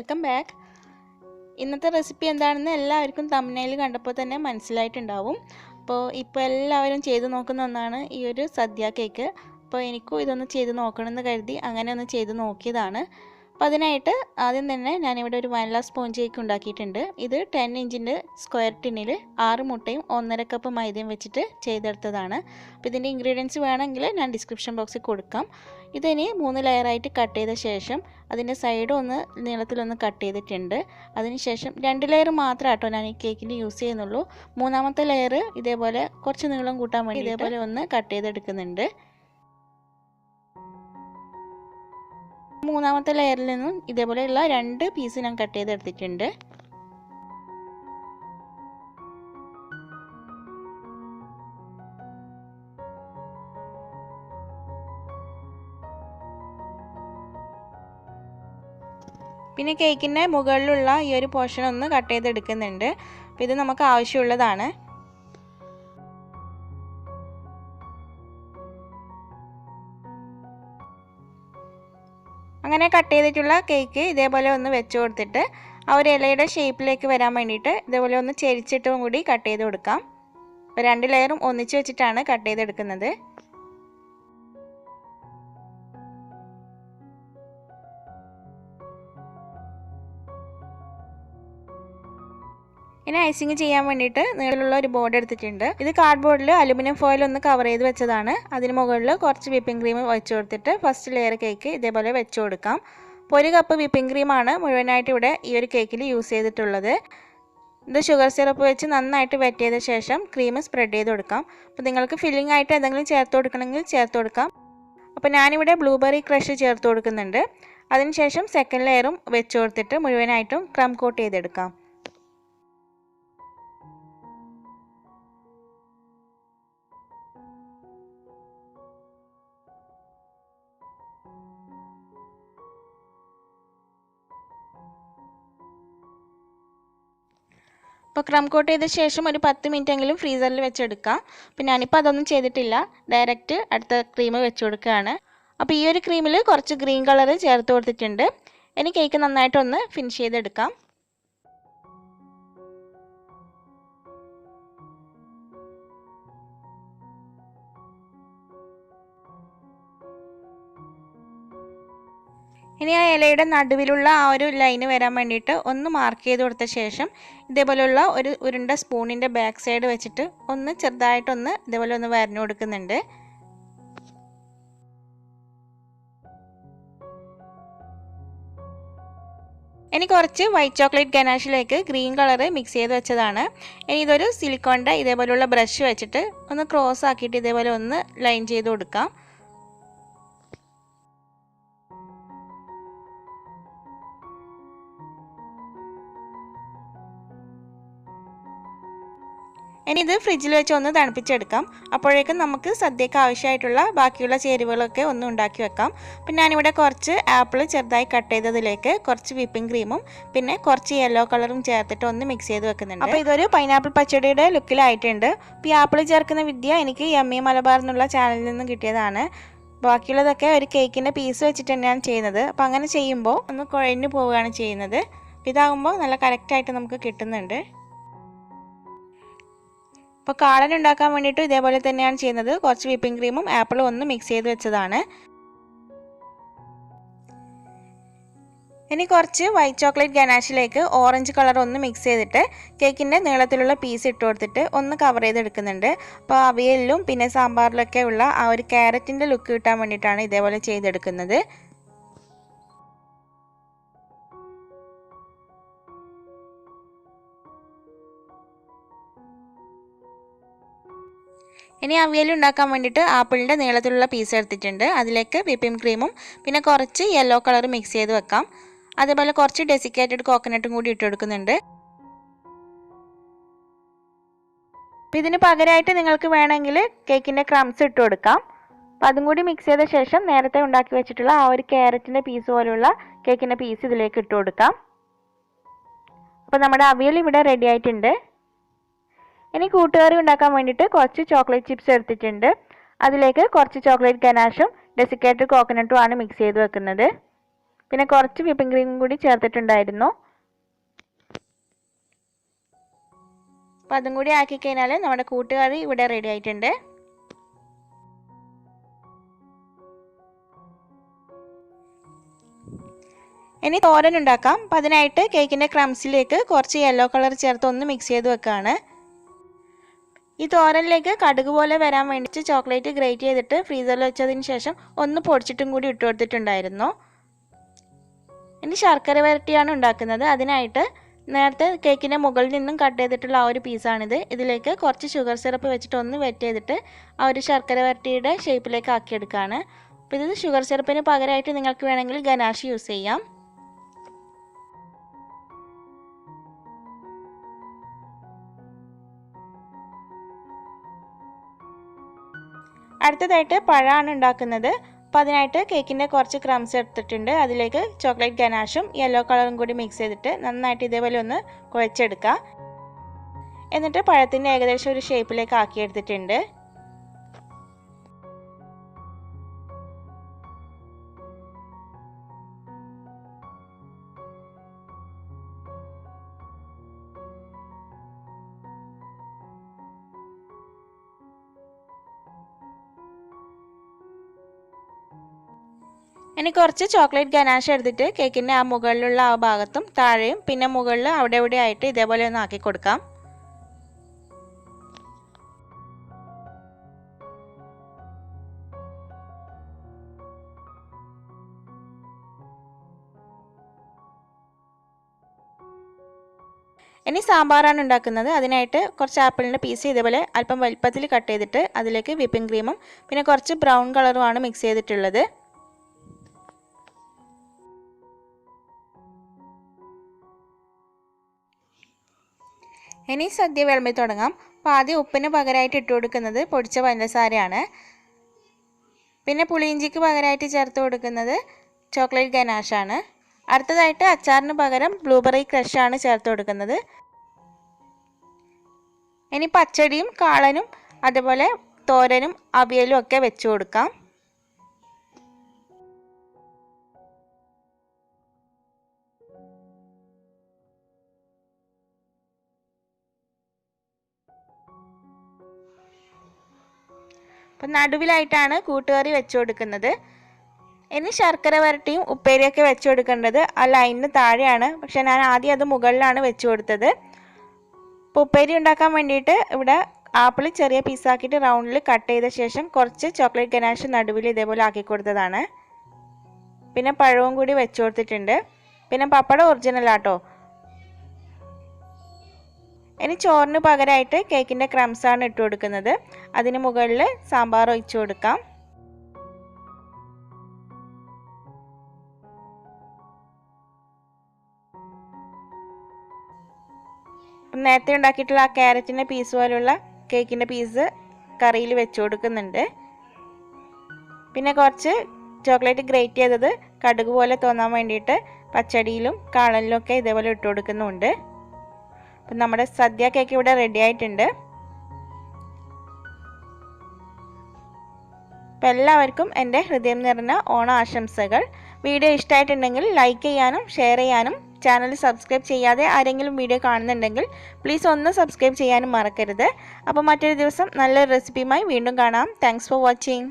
Welcome back. ഇന്നത്തെ recipe എന്താണെന്ന് എല്ലാവർക്കും തംബ്നെയിൽ കണ്ടപ്പോൾ തന്നെ മനസ്സിലായിട്ടുണ്ടാവും. ഇപ്പോൾ എല്ലാവരും ചെയ്തു നോക്കുന്ന ഒന്നാണ് ഈ ഒരു സദ്യ കേക്ക്. അപ്പോൾ എനിക്കും ഇതൊന്ന് ചെയ്ത് നോക്കണമെന്ന് കരുതി അങ്ങനെ ഒന്ന് ചെയ്ത് നോക്കിയതാണ്. അപ്പോൾ അതിനായിട്ട് ആദ്യം തന്നെ ഞാനിവിടെ ഒരു വനില സ്പോഞ്ച് കേക്ക് ഉണ്ടാക്കിയിട്ടുണ്ട്. ഇത് 10 ഇഞ്ചിൻ്റെ സ്ക്വയർ ടിന്നിൽ 6 മുട്ടയും 1.5 കപ്പ് മൈദയും വെച്ചിട്ട് ചെയ്തെടുത്തതാണ്. അപ്പോൾ ഇതിൻ്റെ ഇൻഗ്രീഡിയൻസ് വേണമെങ്കിൽ ഞാൻ ഡിസ്ക്രിപ്ഷൻ ബോക്സിൽ കൊടുക്കാം. ഇതിനി 3 ലെയറായിട്ട് കട്ട് ചെയ്ത ശേഷം അതിൻ്റെ സൈഡ് ഒന്ന് നീളത്തിലൊന്ന് കട്ട് ചെയ്തിട്ടുണ്ട്. അതിനുശേഷം 2 ലെയർ മാത്രമേ കേട്ടോ ഞാൻ ഈ കേക്കിൽ യൂസ് ചെയ്യുന്നുള്ളൂ. മൂന്നാമത്തെ ലെയർ ഇതേപോലെ കുറച്ച് നീളം കൂട്ടാൻ വേണ്ടി ഇതേപോലെ ഒന്ന് കട്ട് ചെയ്തെടുക്കുന്നുണ്ട്. മൂന്നാമത്തെ ലെയറിൽ നിന്നും ഇതേപോലെയുള്ള 2 പീസ് ഞാൻ കട്ട് ചെയ്തെടുത്തിട്ടുണ്ട്. പിന്നെ കേക്കിൻ്റെ മുകളിലുള്ള ഈ ഒരു പോർഷൻ ഒന്ന് കട്ട് ചെയ്തെടുക്കുന്നുണ്ട്. അപ്പോൾ ഇത് നമുക്ക് ആവശ്യമുള്ളതാണ്. അങ്ങനെ കട്ട് ചെയ്തിട്ടുള്ള കേക്ക് ഇതേപോലെ ഒന്ന് വെച്ച് കൊടുത്തിട്ട് ആ ഒരു ഇലയുടെ ഷേപ്പിലേക്ക് വരാൻ വേണ്ടിയിട്ട് ഇതേപോലെ ഒന്ന് ചെരിച്ചിട്ടും കൂടി കട്ട് ചെയ്ത് കൊടുക്കാം. 2 ലെയറും ഒന്നിച്ച് വെച്ചിട്ടാണ് കട്ട് ചെയ്തെടുക്കുന്നത്. ഇനി ഐസിങ് ചെയ്യാൻ വേണ്ടിയിട്ട് നീളമുള്ള ഒരു ബോർഡ് എടുത്തിട്ടുണ്ട്. ഇത് കാർഡ്ബോർഡിൽ അലുമിനിയം ഫോയിൽ ഒന്ന് കവർ ചെയ്ത് വെച്ചതാണ്. അതിന് മുകളിൽ കുറച്ച് വിപ്പിംഗ് ക്രീം വെച്ച് കൊടുത്തിട്ട് ഫസ്റ്റ് ലെയർ കേക്ക് ഇതേപോലെ വെച്ച് കൊടുക്കാം. അപ്പോൾ 1 കപ്പ് വിപ്പിംഗ് ക്രീമാണ് മുഴുവനായിട്ട് ഇവിടെ ഈ ഒരു കേക്കിൽ യൂസ് ചെയ്തിട്ടുള്ളത്. ഇത് ഷുഗർ സിറപ്പ് വെച്ച് നന്നായിട്ട് വെറ്റ് ചെയ്ത ശേഷം ക്രീം സ്പ്രെഡ് ചെയ്ത് കൊടുക്കാം. അപ്പോൾ നിങ്ങൾക്ക് ഫില്ലിംഗ് ആയിട്ട് എന്തെങ്കിലും ചേർത്ത് കൊടുക്കണമെങ്കിൽ ചേർത്ത് കൊടുക്കാം. അപ്പോൾ ഞാനിവിടെ ബ്ലൂബെറി ക്രഷ് ചേർത്ത് കൊടുക്കുന്നുണ്ട്. അതിനുശേഷം സെക്കൻഡ് ലെയറും വെച്ച് കൊടുത്തിട്ട് മുഴുവനായിട്ടും ക്രം കോട്ട് ചെയ്തെടുക്കാം. അപ്പോൾ ക്രം കോട്ട് ചെയ്ത ശേഷം ഒരു 10 മിനിറ്റെങ്കിലും ഫ്രീസറിൽ വെച്ചെടുക്കാം. അപ്പോൾ ഞാനിപ്പോൾ അതൊന്നും ചെയ്തിട്ടില്ല, ഡയറക്റ്റ് അടുത്ത ക്രീം വെച്ച് കൊടുക്കുകയാണ്. അപ്പോൾ ഈ ഒരു ക്രീമിൽ കുറച്ച് ഗ്രീൻ കളർ ചേർത്ത് കൊടുത്തിട്ടുണ്ട്. ഇനി കേക്ക് നന്നായിട്ടൊന്ന് ഫിനിഷ് ചെയ്തെടുക്കാം. ഇനി ആ ഇലയുടെ നടുവിലുള്ള ആ ഒരു ലൈന് വരാൻ വേണ്ടിയിട്ട് ഒന്ന് മാർക്ക് ചെയ്ത് കൊടുത്ത ശേഷം ഇതേപോലെയുള്ള ഒരു ഉരുണ്ട സ്പൂണിൻ്റെ ബാക്ക് സൈഡ് വെച്ചിട്ട് ഒന്ന് ചെറുതായിട്ടൊന്ന് ഇതേപോലെ ഒന്ന് വരഞ്ഞു കൊടുക്കുന്നുണ്ട്. ഇനി കുറച്ച് വൈറ്റ് ചോക്ലേറ്റ് ഗനാഷിലേക്ക് ഗ്രീൻ കളർ മിക്സ് ചെയ്ത് വെച്ചതാണ്. ഇനി ഇതൊരു സിലിക്കോണിൻ്റെ ഇതേപോലെയുള്ള ബ്രഷ് വെച്ചിട്ട് ഒന്ന് ക്രോസ് ആക്കിയിട്ട് ഇതേപോലെ ഒന്ന് ലൈൻ ചെയ്ത് കൊടുക്കാം. ഇനി ഇത് ഫ്രിഡ്ജിൽ വെച്ച് ഒന്ന് തണുപ്പിച്ചെടുക്കാം. അപ്പോഴേക്കും നമുക്ക് സദ്യക്ക് ആവശ്യമായിട്ടുള്ള ബാക്കിയുള്ള ചേരുവകളൊക്കെ ഒന്ന് ഉണ്ടാക്കി വെക്കാം. പിന്നെ ഞാനിവിടെ കുറച്ച് ആപ്പിൾ ചെറുതായി കട്ട് ചെയ്തതിലേക്ക് കുറച്ച് വിപ്പിംഗ് ക്രീമും പിന്നെ കുറച്ച് യെല്ലോ കളറും ചേർത്തിട്ട് ഒന്ന് മിക്സ് ചെയ്ത് വെക്കുന്നുണ്ട്. അപ്പോൾ ഇതൊരു പൈനാപ്പിൾ പച്ചടിയുടെ ലുക്കിലായിട്ടുണ്ട്. അപ്പോൾ ഈ ആപ്പിൾ ചേർക്കുന്ന വിദ്യ എനിക്ക് യമ്മി മലബാർ എന്നുള്ള ചാനലിൽ നിന്ന് കിട്ടിയതാണ്. ബാക്കിയുള്ളതൊക്കെ ഒരു കേക്കിൻ്റെ പീസ് വെച്ചിട്ട് തന്നെയാണ് ചെയ്യുന്നത്. അപ്പോൾ അങ്ങനെ ചെയ്യുമ്പോൾ ഒന്ന് കുഴഞ്ഞു പോവുകയാണ് ചെയ്യുന്നത്. ഇതാകുമ്പോൾ നല്ല കറക്റ്റായിട്ട് നമുക്ക് കിട്ടുന്നുണ്ട്. അപ്പോൾ കാടൻ ഉണ്ടാക്കാൻ വേണ്ടിയിട്ട് ഇതേപോലെ തന്നെയാണ് ചെയ്യുന്നത്. കുറച്ച് വിപ്പിംഗ് ക്രീമും ആപ്പിളും ഒന്ന് മിക്സ് ചെയ്ത് വെച്ചതാണ്. ഇനി കുറച്ച് വൈറ്റ് ചോക്ലേറ്റ് ഗനാഷിലേക്ക് ഓറഞ്ച് കളർ ഒന്ന് മിക്സ് ചെയ്തിട്ട് കേക്കിൻ്റെ നീളത്തിലുള്ള പീസ് ഇട്ട് കൊടുത്തിട്ട് ഒന്ന് കവർ ചെയ്തെടുക്കുന്നുണ്ട്. അപ്പോൾ അവിയലിലും പിന്നെ സാമ്പാറിലൊക്കെ ഉള്ള ആ ഒരു ക്യാരറ്റിൻ്റെ ലുക്ക് കിട്ടാൻ വേണ്ടിയിട്ടാണ് ഇതേപോലെ ചെയ്തെടുക്കുന്നത്. ഇനി അവിയൽ ഉണ്ടാക്കാൻ വേണ്ടിയിട്ട് ആപ്പിളിൻ്റെ നീളത്തിലുള്ള പീസ് എടുത്തിട്ടുണ്ട്. അതിലേക്ക് വിപ്പിംഗ് ക്രീമും പിന്നെ കുറച്ച് യെല്ലോ കളർ മിക്സ് ചെയ്ത് വെക്കാം. അതേപോലെ കുറച്ച് ഡെസിക്കേറ്റഡ് കോക്കനട്ടും കൂടി ഇട്ട് കൊടുക്കുന്നുണ്ട്. ഇതിന് പകരമായിട്ട് നിങ്ങൾക്ക് വേണമെങ്കിൽ കേക്കിൻ്റെ ക്രംസ് ഇട്ട് കൊടുക്കാം. അപ്പോൾ അതും കൂടി മിക്സ് ചെയ്ത ശേഷം നേരത്തെ ഉണ്ടാക്കി വെച്ചിട്ടുള്ള ആ ഒരു ക്യാരറ്റിൻ്റെ പീസ് പോലുള്ള കേക്കിൻ്റെ പീസ് ഇതിലേക്ക് ഇട്ട് കൊടുക്കാം. അപ്പോൾ നമ്മുടെ അവിയൽ ഇവിടെ റെഡി ആയിട്ടുണ്ട്. ഇനി കൂട്ടുകറി ഉണ്ടാക്കാൻ വേണ്ടിയിട്ട് കുറച്ച് ചോക്ലേറ്റ് ചിപ്സ് എടുത്തിട്ടുണ്ട്. അതിലേക്ക് കുറച്ച് ചോക്ലേറ്റ് ഗനാഷും ഡെസിക്കേറ്റഡ് കോക്കനട്ടും ആണ് മിക്സ് ചെയ്ത് വെക്കുന്നത്. പിന്നെ കുറച്ച് വിപ്പിംഗ് ക്രീം കൂടി ചേർത്തിട്ടുണ്ടായിരുന്നു. അപ്പം അതും കൂടി ആക്കി കഴിഞ്ഞാൽ നമ്മുടെ കൂട്ടുകറി ഇവിടെ റെഡി ആയിട്ടുണ്ട്. ഇനി തോരൻ ഉണ്ടാക്കാം. അപ്പം അതിനായിട്ട് കേക്കിൻ്റെ ക്രംസിലേക്ക് കുറച്ച് യെല്ലോ കളർ ചേർത്ത് ഒന്ന് മിക്സ് ചെയ്ത് വെക്കുകയാണ്. ഈ തോരനിലേക്ക് കടുക് പോലെ വരാൻ വേണ്ടിയിട്ട് ചോക്ലേറ്റ് ഗ്രേറ്റ് ചെയ്തിട്ട് ഫ്രീസറിൽ വെച്ചതിന് ശേഷം ഒന്ന് പൊടിച്ചിട്ടും കൂടി ഇട്ട് കൊടുത്തിട്ടുണ്ടായിരുന്നു. ഇനി ശർക്കര വരട്ടിയാണ് ഉണ്ടാക്കുന്നത്. അതിനായിട്ട് നേരത്തെ കേക്കിൻ്റെ മുകളിൽ നിന്നും കട്ട് ചെയ്തിട്ടുള്ള ആ ഒരു പീസാണിത്. ഇതിലേക്ക് കുറച്ച് ഷുഗർ സിറപ്പ് വെച്ചിട്ട് ഒന്ന് വെറ്റ് ചെയ്തിട്ട് ആ ഒരു ശർക്കര വരട്ടിയുടെ ഷേപ്പിലേക്ക് ആക്കിയെടുക്കുകയാണ്. അപ്പോൾ ഇത് ഷുഗർ സിറപ്പിന് പകരമായിട്ട് നിങ്ങൾക്ക് വേണമെങ്കിൽ ഗനാഷ് യൂസ് ചെയ്യാം. അടുത്തതായിട്ട് പഴമാണ് ഉണ്ടാക്കുന്നത്. അപ്പോൾ അതിനായിട്ട് കേക്കിൻ്റെ കുറച്ച് ക്രംസ് എടുത്തിട്ടുണ്ട്. അതിലേക്ക് ചോക്ലേറ്റ് ഗനാഷും യെല്ലോ കളറും കൂടി മിക്സ് ചെയ്തിട്ട് നന്നായിട്ട് ഇതേപോലെ ഒന്ന് കുഴച്ചെടുക്കുക. എന്നിട്ട് പഴത്തിൻ്റെ ഏകദേശം ഒരു ഷേപ്പിലേക്ക് ആക്കിയെടുത്തിട്ടുണ്ട്. ഇനി കുറച്ച് ചോക്ലേറ്റ് ഗനാഷ് എടുത്തിട്ട് കേക്കിൻ്റെ ആ മുകളിലുള്ള ആ ഭാഗത്തും താഴെയും പിന്നെ മുകളിൽ അവിടെ ഇവിടെ ആയിട്ട് ഇതേപോലെ ഒന്ന് ആക്കി കൊടുക്കാം. ഇനി സാമ്പാറാണ് ഉണ്ടാക്കുന്നത്. അതിനായിട്ട് കുറച്ച് ആപ്പിളിൻ്റെ പീസ് ഇതേപോലെ അല്പം വലുപ്പത്തിൽ കട്ട് ചെയ്തിട്ട് അതിലേക്ക് വിപ്പിംഗ് ക്രീമും പിന്നെ കുറച്ച് ബ്രൗൺ കളറുമാണ് മിക്സ് ചെയ്തിട്ടുള്ളത്. ഇനി സദ്യ വിളമ്പി തുടങ്ങാം. അപ്പോൾ ആദ്യം ഉപ്പിന് പകരമായിട്ട് ഇട്ട് കൊടുക്കുന്നത് പൊടിച്ച പഞ്ചസാരയാണ്. പിന്നെ പുളിയിഞ്ചിക്ക് പകരമായിട്ട് ചേർത്ത് കൊടുക്കുന്നത് ചോക്ലേറ്റ് ഗനാഷാണ്. അടുത്തതായിട്ട് അച്ചാറിന് പകരം ബ്ലൂബെറി ക്രഷാണ് ചേർത്ത് കൊടുക്കുന്നത്. ഇനി പച്ചടിയും കാളനും അതുപോലെ തോരനും അവിയലും ഒക്കെ വെച്ച് കൊടുക്കാം. അപ്പം നടുവിലായിട്ടാണ് കൂട്ടുകറി വെച്ച് കൊടുക്കുന്നത്. ഇനി ശർക്കര വരട്ടിയും ഉപ്പേരിയൊക്കെ വെച്ച് കൊടുക്കേണ്ടത് ആ ലൈനിന് താഴെയാണ്. പക്ഷെ ഞാൻ ആദ്യം അത് മുകളിലാണ് വെച്ച് കൊടുത്തത്. അപ്പോൾ ഉപ്പേരി ഉണ്ടാക്കാൻ വേണ്ടിയിട്ട് ഇവിടെ ആപ്പിൾ ചെറിയ പീസാക്കിയിട്ട് റൗണ്ടിൽ കട്ട് ചെയ്ത ശേഷം കുറച്ച് ചോക്ലേറ്റ് ഗനാഷ് നടുവിൽ ഇതേപോലെ ആക്കി കൊടുത്തതാണ്. പിന്നെ പഴവും കൂടി വെച്ച് കൊടുത്തിട്ടുണ്ട്. പിന്നെ പപ്പടം ഒറിജിനലാട്ടോ. ഇനി ചോറിന് പകരമായിട്ട് കേക്കിൻ്റെ ക്രംസാണ് ഇട്ട് കൊടുക്കുന്നത്. അതിന് മുകളിൽ സാമ്പാർ ഒഴിച്ചു കൊടുക്കാം. നേരത്തെ ഉണ്ടാക്കിയിട്ടുള്ള ആ ക്യാരറ്റിൻ്റെ പീസ് പോലുള്ള കേക്കിൻ്റെ പീസ് കറിയിൽ വെച്ച് കൊടുക്കുന്നുണ്ട്. പിന്നെ കുറച്ച് ചോക്ലേറ്റ് ഗ്രേറ്റ് ചെയ്തത് കടുക് പോലെ തോന്നാൻ വേണ്ടിയിട്ട് പച്ചടിയിലും കാളനിലും ഒക്കെ ഇതേപോലെ ഇട്ട് കൊടുക്കുന്നുണ്ട്. അപ്പം നമ്മുടെ സദ്യ കേക്ക് ഇവിടെ റെഡി ആയിട്ടുണ്ട്. അപ്പം എല്ലാവർക്കും എൻ്റെ ഹൃദയം നിറഞ്ഞ ഓണ ആശംസകൾ. വീഡിയോ ഇഷ്ടമായിട്ടുണ്ടെങ്കിൽ ലൈക്ക് ചെയ്യാനും ഷെയർ ചെയ്യാനും ചാനൽ സബ്സ്ക്രൈബ് ചെയ്യാതെ ആരെങ്കിലും വീഡിയോ കാണുന്നുണ്ടെങ്കിൽ പ്ലീസ് ഒന്ന് സബ്സ്ക്രൈബ് ചെയ്യാനും മറക്കരുത്. അപ്പോൾ മറ്റൊരു ദിവസം നല്ലൊരു റെസിപ്പിയുമായി വീണ്ടും കാണാം. Thanks for watching.